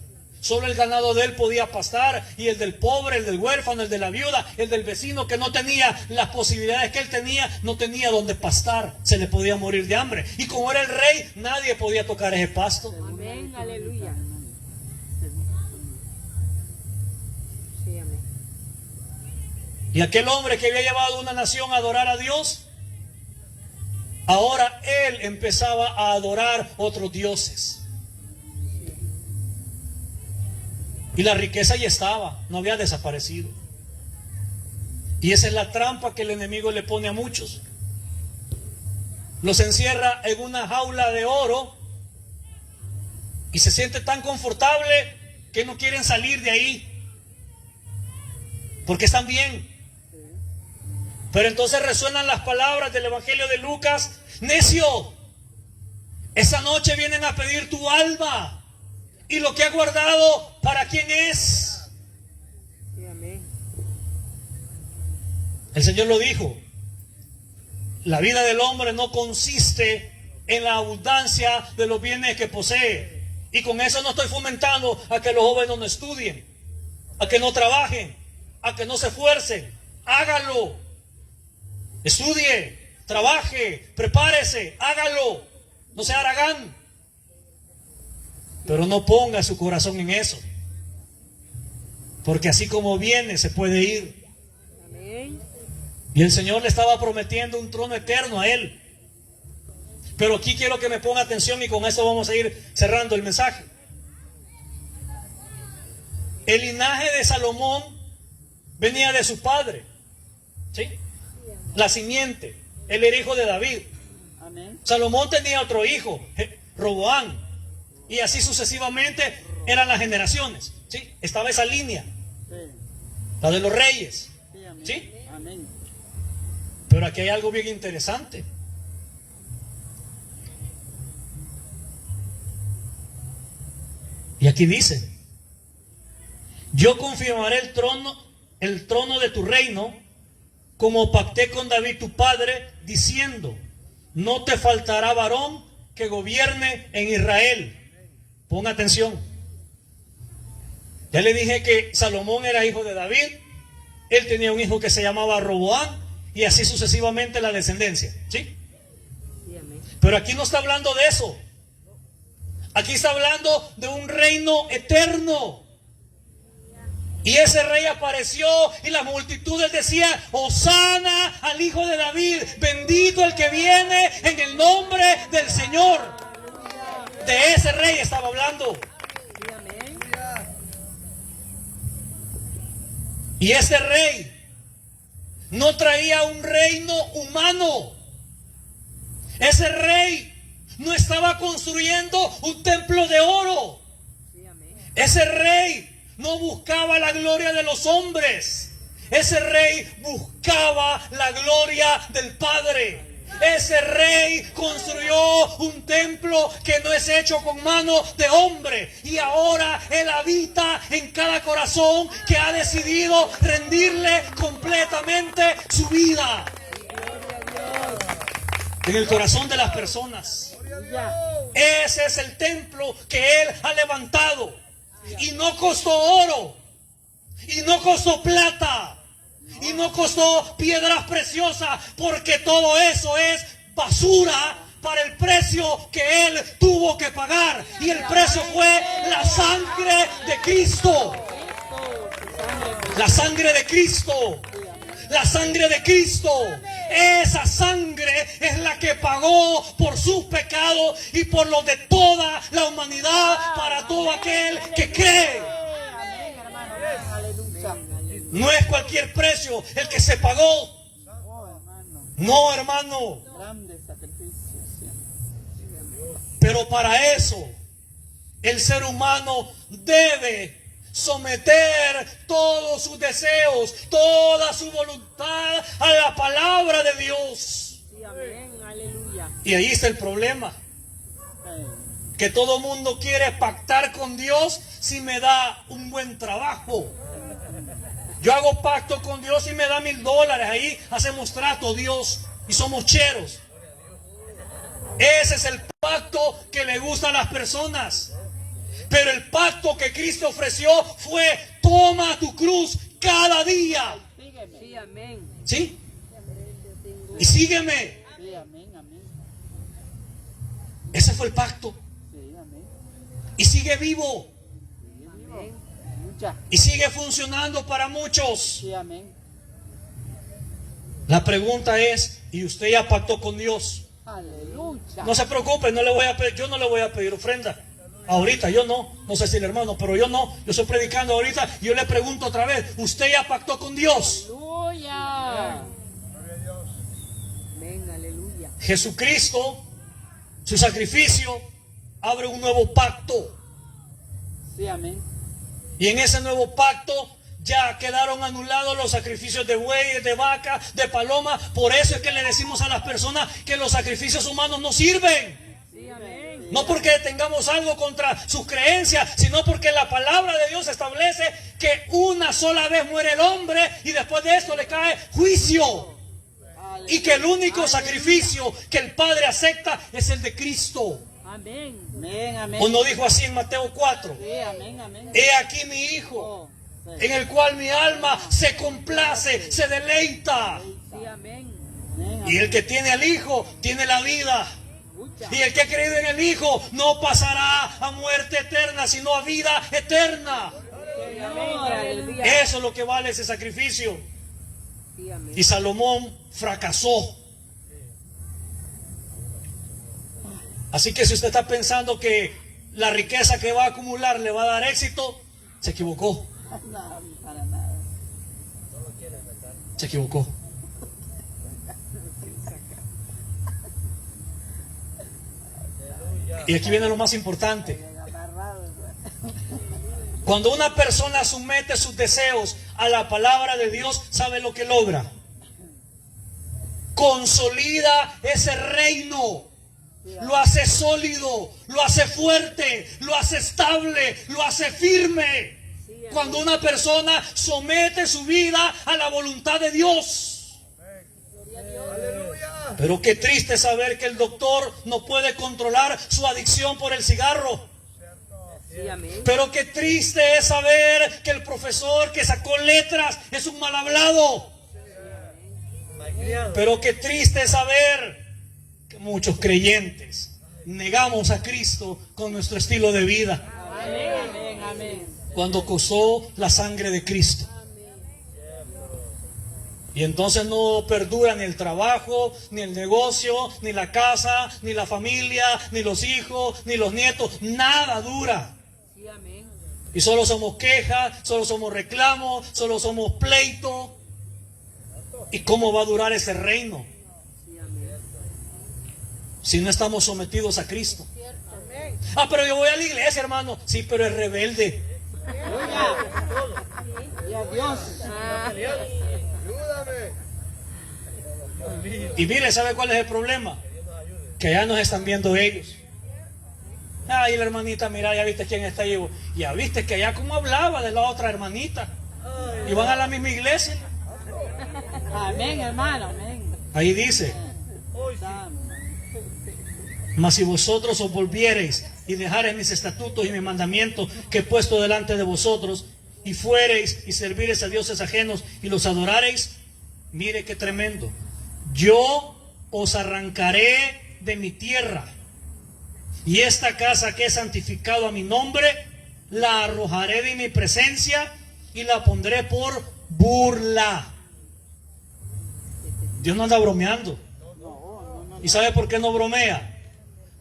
Solo el ganado de él podía pastar, y el del pobre, el del huérfano, el de la viuda, el del vecino que no tenía las posibilidades que él tenía, no tenía donde pastar, se le podía morir de hambre. Y como era el rey, nadie podía tocar ese pasto. Amén, aleluya. Sí, amén. Y aquel hombre que había llevado a una nación a adorar a Dios, ahora él empezaba a adorar otros dioses. Y la riqueza ya estaba, no había desaparecido. Y esa es la trampa que el enemigo le pone a muchos. Los encierra en una jaula de oro y se siente tan confortable que no quieren salir de ahí, porque están bien. Pero entonces resuenan las palabras del Evangelio de Lucas: necio, esa noche vienen a pedir tu alma, y lo que has guardado, ¿para quién es? Sí, amén. El Señor lo dijo: la vida del hombre no consiste en la abundancia de los bienes que posee. Y con eso no estoy fomentando a que los jóvenes no estudien, a que no trabajen, a que no se esfuercen. Hágalo. Estudie, trabaje, prepárese, hágalo. No sea haragán. Pero no ponga su corazón en eso, porque así como viene se puede ir. Amén. Y el Señor le estaba prometiendo un trono eterno a él. Pero aquí quiero que me ponga atención, y con eso vamos a ir cerrando el mensaje. El linaje de Salomón venía de su padre, ¿sí? La simiente. Él era hijo de David. Amén. Salomón tenía otro hijo, Roboam. Y así sucesivamente eran las generaciones, ¿sí? Estaba esa línea, Sí. la de los reyes, Sí, amén. ¿sí? Amén. Pero aquí hay algo bien interesante. Y aquí dice: yo confirmaré el trono de tu reino, como pacté con David tu padre, diciendo: no te faltará varón que gobierne en Israel. Ponga atención. Ya le dije que Salomón era hijo de David. Él tenía un hijo que se llamaba Roboam, y así sucesivamente la descendencia, ¿sí? Sí, amén. Pero aquí no está hablando de eso. Aquí está hablando de un reino eterno. Y ese rey apareció, y las multitudes decían: Hosana al hijo de David, bendito el que viene en el nombre del Señor. De ese rey estaba hablando. Sí, amén. Y ese rey no traía un reino humano. Ese rey no estaba construyendo un templo de oro. Sí, amén. Ese rey no buscaba la gloria de los hombres. Ese rey buscaba la gloria del Padre. Ese rey construyó un templo que no es hecho con mano de hombre. Y ahora Él habita en cada corazón que ha decidido rendirle completamente su vida. En el corazón de las personas. Aleluya. Ese es el templo que Él ha levantado. Y no costó oro, y no costó plata, y no costó piedras preciosas, porque todo eso es basura para el precio que Él tuvo que pagar. Y el precio fue la sangre de Cristo. La sangre de Cristo. La sangre de Cristo. Esa sangre es la que pagó por sus pecados y por los de toda la humanidad, para todo aquel que cree. Aleluya. No es cualquier precio el que se pagó. Oh, hermano. No, hermano. Grande sacrificio. Sí. Pero para eso, el ser humano debe someter todos sus deseos, toda su voluntad a la palabra de Dios. Sí, amén. Aleluya. Y ahí está el problema. Que todo mundo quiere pactar con Dios si me da un buen trabajo. Yo hago pacto con Dios y me da $1000. Ahí hacemos trato, Dios, y somos cheros. Ese es el pacto que le gusta a las personas. Pero el pacto que Cristo ofreció fue: toma tu cruz cada día. Sí, amén. ¿Sí? Y sígueme. Sí, amén, amén. Ese fue el pacto. Sí, amén. Y sigue vivo. Amén. Mucha. Y sigue funcionando para muchos. Sí, amén. La pregunta es: ¿y usted ya pactó con Dios? Aleluya. No se preocupe, no le voy a pedir, yo no le voy a pedir ofrenda. Ahorita yo no sé si el hermano, pero yo no. Yo estoy predicando ahorita y yo le pregunto otra vez: ¿usted ya pactó con Dios? Aleluya. Gloria a Dios. Amén. Aleluya. Jesucristo, su sacrificio, abre un nuevo pacto. Sí, amén. Y en ese nuevo pacto ya quedaron anulados los sacrificios de bueyes, de vaca, de paloma. Por eso es que le decimos a las personas que los sacrificios humanos no sirven. Sí, amén. No porque tengamos algo contra sus creencias, sino porque la palabra de Dios establece que una sola vez muere el hombre y después de esto le cae juicio. Y que el único sacrificio que el Padre acepta es el de Cristo. Amén. Amén, amén. ¿O no dijo así en Mateo 4? Sí, amén, amén. He aquí mi Hijo, en el cual mi alma se complace, se deleita. Sí, amén. Amén, Y el que tiene al Hijo tiene la vida. Mucha. Y el que ha creído en el Hijo no pasará a muerte eterna, sino a vida eterna. Sí, amén. Aleluya. Eso es lo que vale ese sacrificio. Sí, amén. Y Salomón fracasó. Así que si usted está pensando que la riqueza que va a acumular le va a dar éxito, se equivocó. No, para nada. Se equivocó. Y aquí viene lo más importante. Amarrado. Cuando una persona somete sus deseos a la palabra de Dios, ¿sabe lo que logra? Consolida ese reino. Lo hace sólido, lo hace fuerte, lo hace estable, lo hace firme. Cuando una persona somete su vida a la voluntad de Dios. Aleluya. Pero qué triste saber que el doctor no puede controlar su adicción por el cigarro. Sí, amén. Pero qué triste es saber que el profesor que sacó letras es un mal hablado. Pero qué triste es saber que muchos creyentes negamos a Cristo con nuestro estilo de vida, Amén, amén, amén. cuando costó la sangre de Cristo. Y entonces no perdura ni el trabajo, ni el negocio, ni la casa, ni la familia, ni los hijos, ni los nietos. Nada dura. Sí, amén. Y solo somos quejas, solo somos reclamos, solo somos pleito. ¿Y cómo va a durar ese reino Sí, amén. si no estamos sometidos a Cristo? Ah, pero yo voy a la iglesia, hermano. Sí, pero es rebelde. Y a Dios. Ayúdame. Y mire, ¿sabe cuál es el problema? Que ya nos están viendo ellos. Ay, la hermanita, mira, ya viste quién está ahí. Ya viste que allá como hablaba de la otra hermanita. Y van a la misma iglesia. Amén, hermano, amén. Ahí dice: mas si vosotros os volviereis y dejareis mis estatutos y mis mandamientos que he puesto delante de vosotros, y fuereis y servireis a dioses ajenos y los adorareis, mire qué tremendo, yo os arrancaré de mi tierra, y esta casa que he santificado a mi nombre, la arrojaré de mi presencia y la pondré por burla. Dios no anda bromeando. ¿Y sabe por qué no bromea?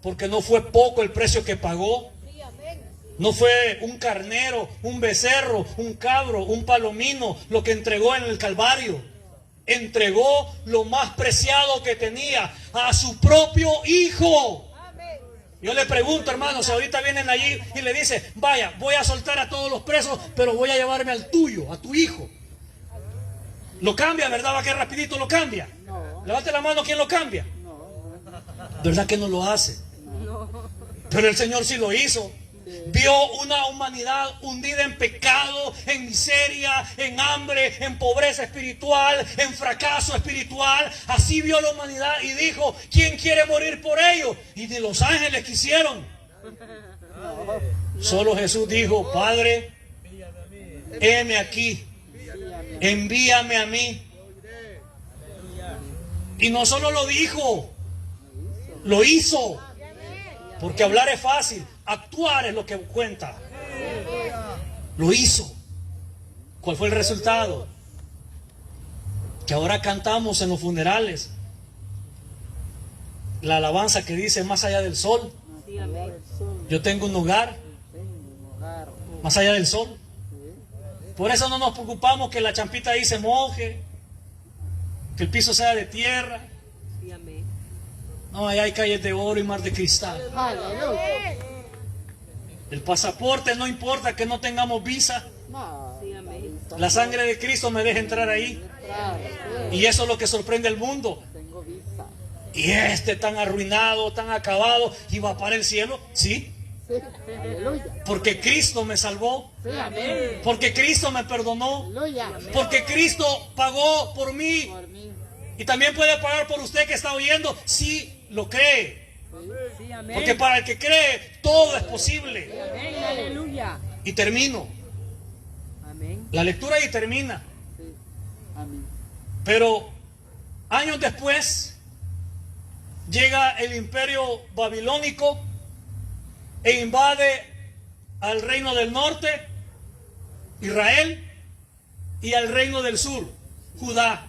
Porque no fue poco el precio que pagó. No fue un carnero, un becerro, un cabro, un palomino lo que entregó en el Calvario. Entregó lo más preciado que tenía, a su propio Hijo. Yo le pregunto, hermano, si ahorita vienen allí y le dice, vaya, voy a soltar a todos los presos, pero voy a llevarme al tuyo, a tu hijo. Lo cambia, ¿verdad? Va que rapidito lo cambia. No. Levante la mano, ¿quién lo cambia? No. ¿Verdad que no lo hace? Pero el Señor sí lo hizo. Vio una humanidad hundida en pecado, en miseria, en hambre, en pobreza espiritual, en fracaso espiritual. Así vio la humanidad y dijo, ¿quién quiere morir por ellos? Y ni los ángeles quisieron. Solo Jesús dijo, Padre, heme aquí, envíame a mí. Y no solo lo dijo, lo hizo. Porque hablar es fácil, actuar es lo que cuenta. Lo hizo. ¿Cuál fue el resultado? Que ahora cantamos en los funerales la alabanza que dice más allá del sol. Sí, amén. Yo tengo un hogar más allá del sol. Por eso no nos preocupamos que la champita ahí se moje, que el piso sea de tierra. Sí, amén. No, allá hay calles de oro y mar de cristal. Aleluya. El pasaporte no importa que no tengamos visa. No. Sí, amén. La sangre de Cristo me deja entrar ahí. Claro, sí. Y eso es lo que sorprende al mundo. Tengo visa. Y este tan arruinado, tan acabado, ¿y va para el cielo? Sí, Sí. Aleluya. porque Cristo me salvó, Sí, amén. porque Cristo me perdonó, Aleluya. porque Cristo pagó por mí. Por mí. Y también puede pagar por usted que está oyendo, si lo cree. Sí, amén. Porque para el que cree, todo es posible. Amén. Aleluya. Y termino. Amén. La lectura y termina. Sí. Amén. Pero años después llega el imperio babilónico e invade al reino del norte, Israel, y al reino del sur, Judá.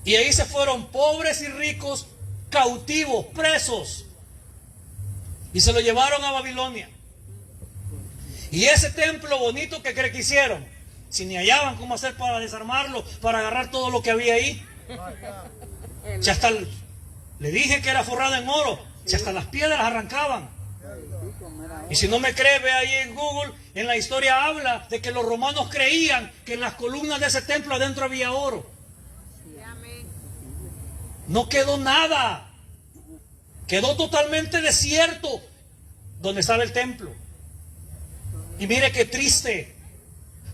Y ahí se fueron pobres y ricos, cautivos, presos, y se lo llevaron a Babilonia. Y ese templo bonito que cree que hicieron, si ni hallaban cómo hacer para desarmarlo, para agarrar todo lo que había ahí, si hasta le dije que era forrado en oro, si hasta las piedras arrancaban. Y si no me cree, ve ahí en Google, en la historia habla de que los romanos creían que en las columnas de ese templo adentro había oro. No quedó nada, quedó totalmente desierto donde estaba el templo. Y mire qué triste,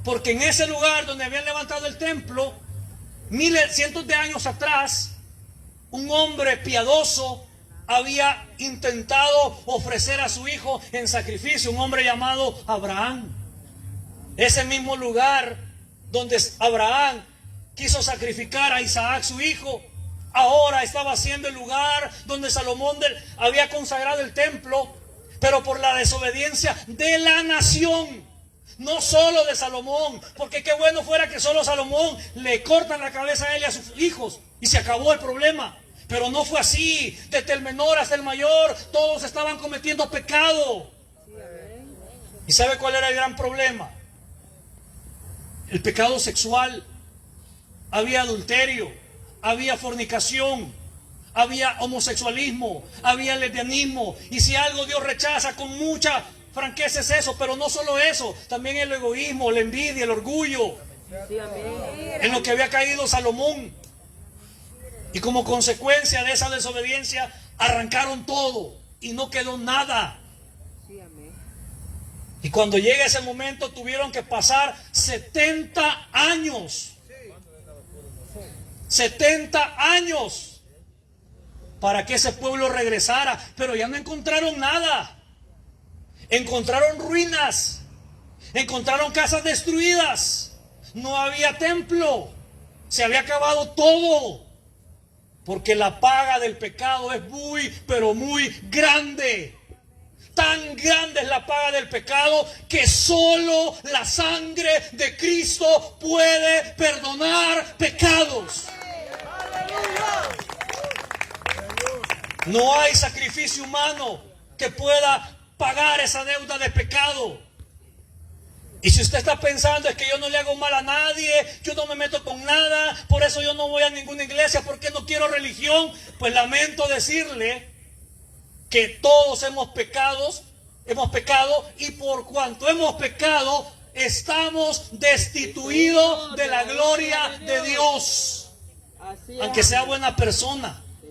porque en ese lugar donde habían levantado el templo, cientos de años atrás, un hombre piadoso había intentado ofrecer a su hijo en sacrificio, un hombre llamado Abraham. Ese mismo lugar donde Abraham quiso sacrificar a Isaac, su hijo, ahora estaba siendo el lugar donde Salomón había consagrado el templo, pero por la desobediencia de la nación, no solo de Salomón, porque qué bueno fuera que solo Salomón le cortan la cabeza a él y a sus hijos y se acabó el problema. Pero no fue así, desde el menor hasta el mayor, todos estaban cometiendo pecado. ¿Y sabe cuál era el gran problema? El pecado sexual. Había adulterio, había fornicación, había homosexualismo, había lesbianismo. Y si algo Dios rechaza con mucha franqueza es eso, pero no solo eso, también el egoísmo, la envidia, el orgullo, Sí, amén. en lo que había caído Salomón. Y como consecuencia de esa desobediencia, arrancaron todo y no quedó nada. Sí, amén. Y cuando llega ese momento, tuvieron que pasar 70 años. 70 años para que ese pueblo regresara, pero ya no encontraron nada. Encontraron ruinas, encontraron casas destruidas, no había templo, se había acabado todo, porque la paga del pecado es muy, pero muy grande. Tan grande es la paga del pecado que solo la sangre de Cristo puede perdonar pecados. No hay sacrificio humano que pueda pagar esa deuda de pecado. Y si usted está pensando es que yo no le hago mal a nadie, yo no me meto con nada, por eso yo no voy a ninguna iglesia, porque no quiero religión, pues lamento decirle que todos hemos pecado y por cuanto hemos pecado, estamos destituidos de la gloria de Dios. Así es. Aunque sea buena persona. Sí,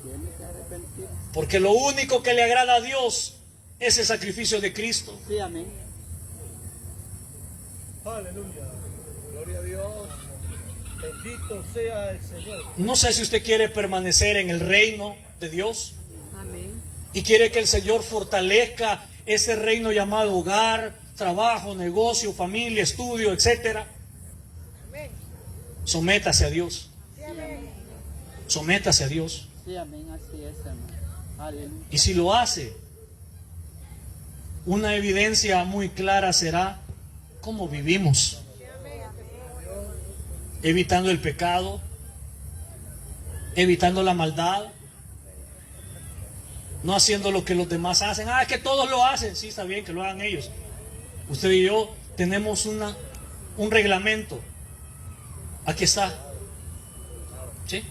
tiene que arrepentir. Porque lo único que le agrada a Dios es el sacrificio de Cristo. Sí, amén. Aleluya. Gloria a Dios. Bendito sea el Señor. No sé si usted quiere permanecer en el reino de Dios Amén. y quiere que el Señor fortalezca ese reino llamado hogar, trabajo, negocio, familia, estudio, etcétera. Sométase a Dios. Sométase a Dios. Sí, amén. Así es, hermano. Aleluya. Y si lo hace, una evidencia muy clara será cómo vivimos. Evitando el pecado, evitando la maldad, no haciendo lo que los demás hacen. Ah, es que todos lo hacen. Sí, está bien que lo hagan ellos. Usted y yo tenemos un reglamento. Aquí está. ¿Sí?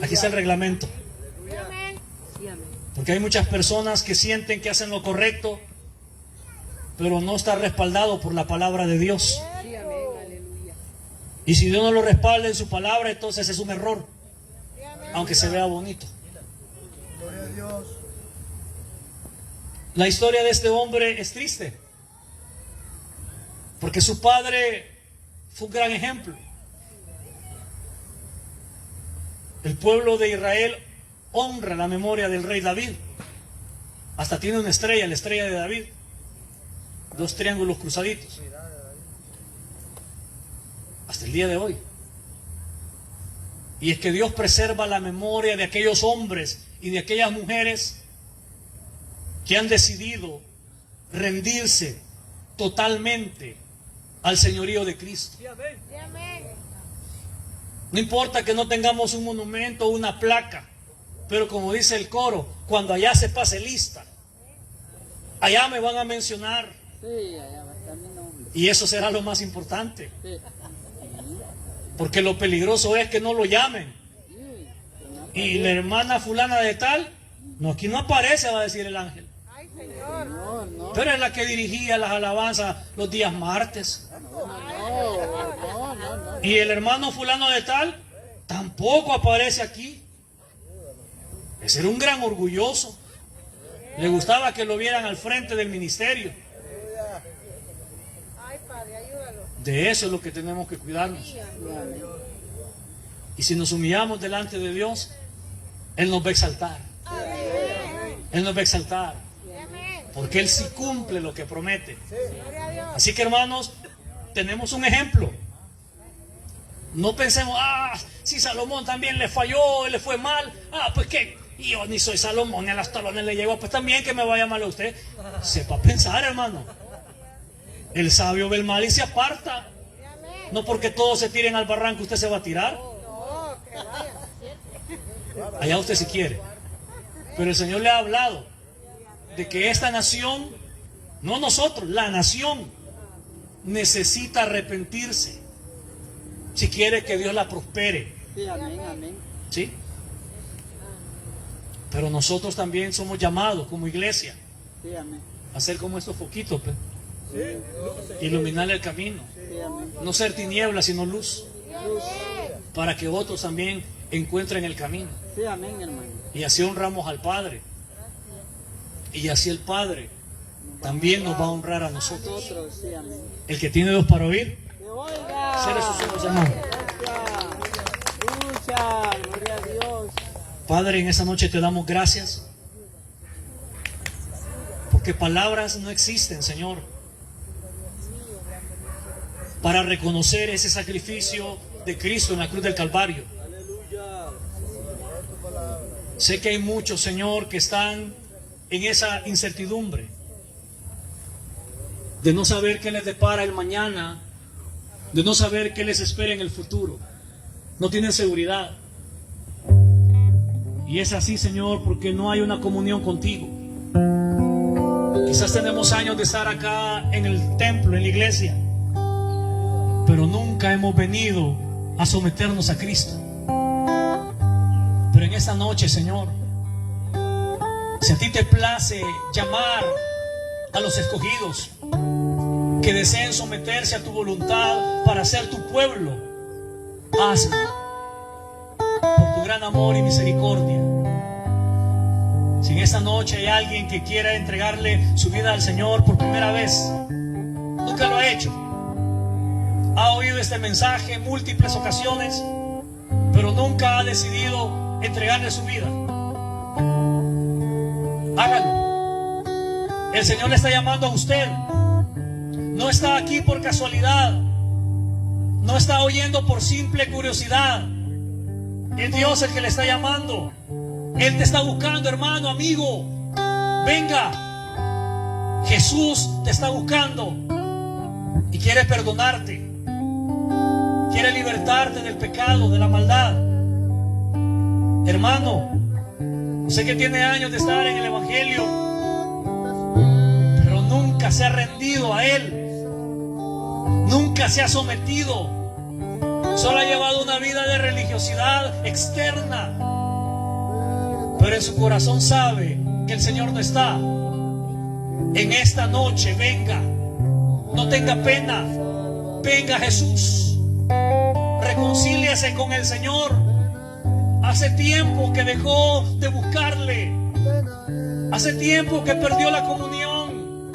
Aquí está el reglamento. Sí, amén. Porque hay muchas personas que sienten que hacen lo correcto, pero no está respaldado por la palabra de Dios. Sí, amén. Aleluya. Y si Dios no lo respalda en su palabra, entonces es un error, aunque se vea bonito. Gloria a Dios. La historia de este hombre es triste, porque su padre fue un gran ejemplo. El pueblo de Israel honra la memoria del rey David. Hasta tiene una estrella, la estrella de David. 2 triángulos cruzaditos. Hasta el día de hoy. Y es que Dios preserva la memoria de aquellos hombres y de aquellas mujeres que han decidido rendirse totalmente al señorío de Cristo. No importa que no tengamos un monumento o una placa, pero como dice el coro, cuando allá se pase lista, allá me van a mencionar. Sí, allá va a estar mi nombre. Y eso será lo más importante. Sí. Porque lo peligroso es que no lo llamen. Sí. Y la hermana fulana de tal, no, aquí no aparece, va a decir el ángel. No, no. Pero es la que dirigía las alabanzas los días martes. No. Y el hermano fulano de tal tampoco aparece aquí. Ese era un gran orgulloso. Le gustaba que lo vieran al frente del ministerio. De eso es lo que tenemos que cuidarnos. Y si nos humillamos delante de Dios, Él nos va a exaltar. Él nos va a exaltar. Porque Él sí cumple lo que promete. Así que, hermanos, tenemos un ejemplo. No pensemos, si Salomón también le falló, le fue mal, pues que yo ni soy Salomón, ni a las talones le llego, pues también que me vaya mal a usted. Sepa pensar, hermano. El sabio ve el mal y se aparta. No porque todos se tiren al barranco, usted se va a tirar. Allá usted si quiere. Pero el Señor le ha hablado de que esta nación, no nosotros, la nación, necesita arrepentirse si quiere que Dios la prospere. Sí, amén, amén. ¿Sí? Pero nosotros también somos llamados como iglesia Sí, amén. a ser como estos foquitos, pues. Iluminar el camino. Sí, amén. No ser tinieblas, sino luz. Para que otros también encuentren el camino. Sí, amén, hermano. Y así honramos al Padre. Y así el Padre también nos va a honrar a nosotros. Nosotros, sí, amén. El que tiene Dios para oír, ¡Que oiga! cierre sus ojos, hermano. Gracias. Lucha, gloria a Dios. Padre, en esta noche te damos gracias. Porque palabras no existen, Señor, para reconocer ese sacrificio de Cristo en la cruz del Calvario. Sé que hay muchos, Señor, que están en esa incertidumbre de no saber qué les depara el mañana, de no saber qué les espera en el futuro. No tienen seguridad. Y es así, Señor, porque no hay una comunión contigo. Quizás tenemos años de estar acá en el templo, en la iglesia, pero nunca hemos venido a someternos a Cristo. Pero en esta noche, Señor, Si a ti te place llamar a los escogidos que deseen someterse a tu voluntad para ser tu pueblo, hazlo por tu gran amor y misericordia. Si en esta noche hay alguien que quiera entregarle su vida al Señor por primera vez, nunca lo ha hecho, ha oído este mensaje en múltiples ocasiones, pero nunca ha decidido entregarle su vida, hágalo. El Señor le está llamando a usted. No está aquí por casualidad, no está oyendo por simple curiosidad. Es Dios el que le está llamando. Él te está buscando, hermano, amigo. Venga. Jesús te está buscando y quiere perdonarte, quiere libertarte del pecado, de la maldad. Hermano, sé que tiene años de estar en el Evangelio, pero nunca se ha rendido a Él, nunca se ha sometido, solo ha llevado una vida de religiosidad externa, pero en su corazón sabe que el Señor no está. En esta noche venga, no tenga pena, venga a Jesús, reconcíliese con el Señor. Hace tiempo que dejó de buscarle, hace tiempo que perdió la comunión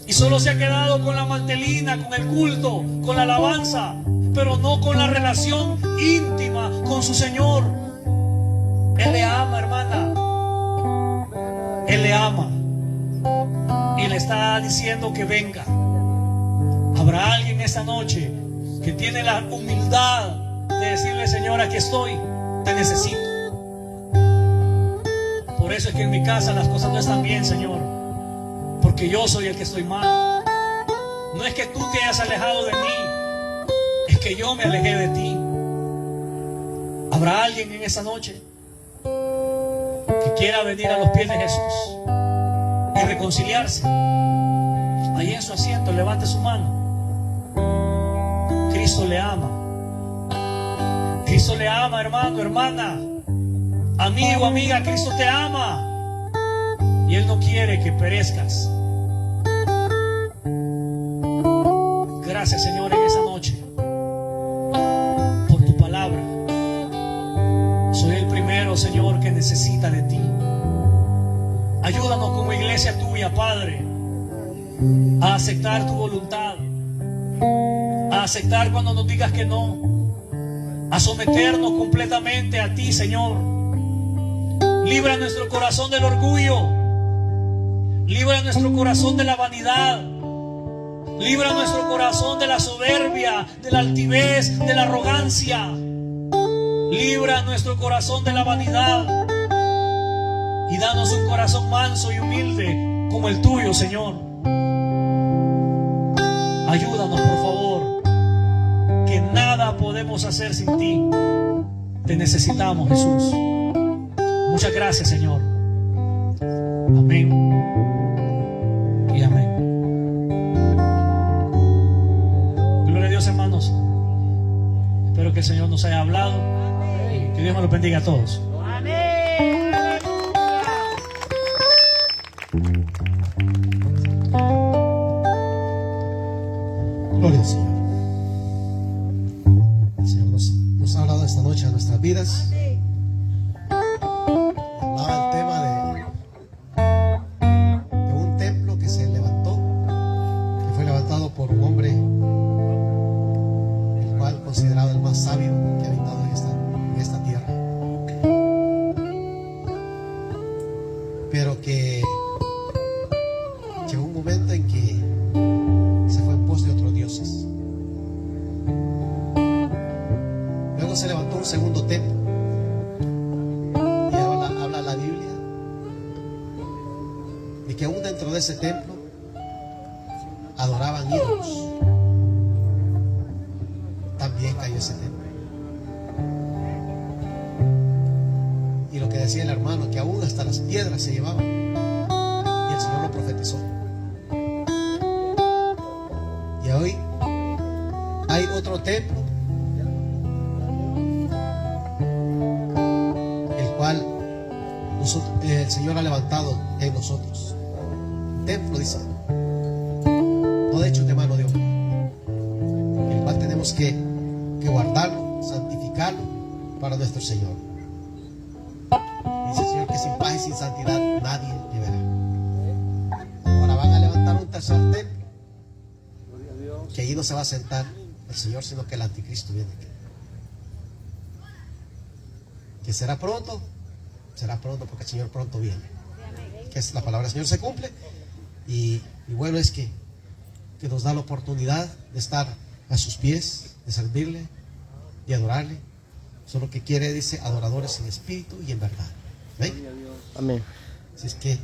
y solo se ha quedado con la mantelina, con el culto, con la alabanza, pero no con la relación íntima con su Señor. Él le ama, hermana, Él le ama y le está diciendo que venga. Habrá alguien esta noche que tiene la humildad de decirle: Señor, aquí estoy, te necesito. Por eso es que en mi casa las cosas no están bien, Señor, porque yo soy el que estoy mal. No es que tú te hayas alejado de mí, es que yo me alejé de ti. ¿Habrá alguien en esta noche que quiera venir a los pies de Jesús y reconciliarse? Ahí en su asiento, levante su mano. Cristo le ama. Cristo le ama, hermano, hermana, amigo, amiga. Cristo te ama y Él no quiere que perezcas. Gracias, Señor, en esa noche por tu palabra. Soy el primero, Señor, que necesita de ti. Ayúdanos como iglesia tuya, Padre, a aceptar tu voluntad, a aceptar cuando nos digas que no, a someternos completamente a ti, Señor. Libra nuestro corazón del orgullo, libra nuestro corazón de la vanidad, libra nuestro corazón de la soberbia, de la altivez, de la arrogancia. Libra nuestro corazón de la vanidad y danos un corazón manso y humilde como el tuyo, Señor. Ayúdanos, por favor, que nada podemos hacer sin ti. Te necesitamos, Jesús. Muchas gracias, Señor. Amén y amén. Gloria a Dios, hermanos. Espero que el Señor nos haya hablado. Que Dios nos los bendiga a todos. Gloria al Señor. El Señor nos ha hablado esta noche a nuestras vidas. Hablaba el tema de un templo que se levantó, que fue levantado por un hombre, el cual considerado el más sabio que ha habitado en esta tierra, pero que llegó un momento en que se fue en pos de otros dioses. Luego se levantó un segundo templo y habla la Biblia de que aún dentro de ese templo adoraban ídolos. También cayó ese templo. Y lo que decía el hermano, que aún hasta las piedras se llevaban, y el Señor lo profetizó. Y hoy hay otro templo, el cual nosotros el Señor ha levantado en nosotros. Templo, dice, no de hecho de mano de hombre, el cual tenemos que guardarlo, santificarlo para nuestro Señor. Dice el Señor que sin paz y sin santidad nadie le verá. Ahora van a levantar un tercer templo, que allí no se va a sentar el Señor, sino que el anticristo viene aquí. Que será pronto porque el Señor pronto viene. Que es la palabra del Señor se cumple. Y bueno es que nos da la oportunidad de estar a sus pies, de servirle, de adorarle. Eso es lo que quiere, dice, adoradores en espíritu y en verdad. ¿Ven? Amén. Así es que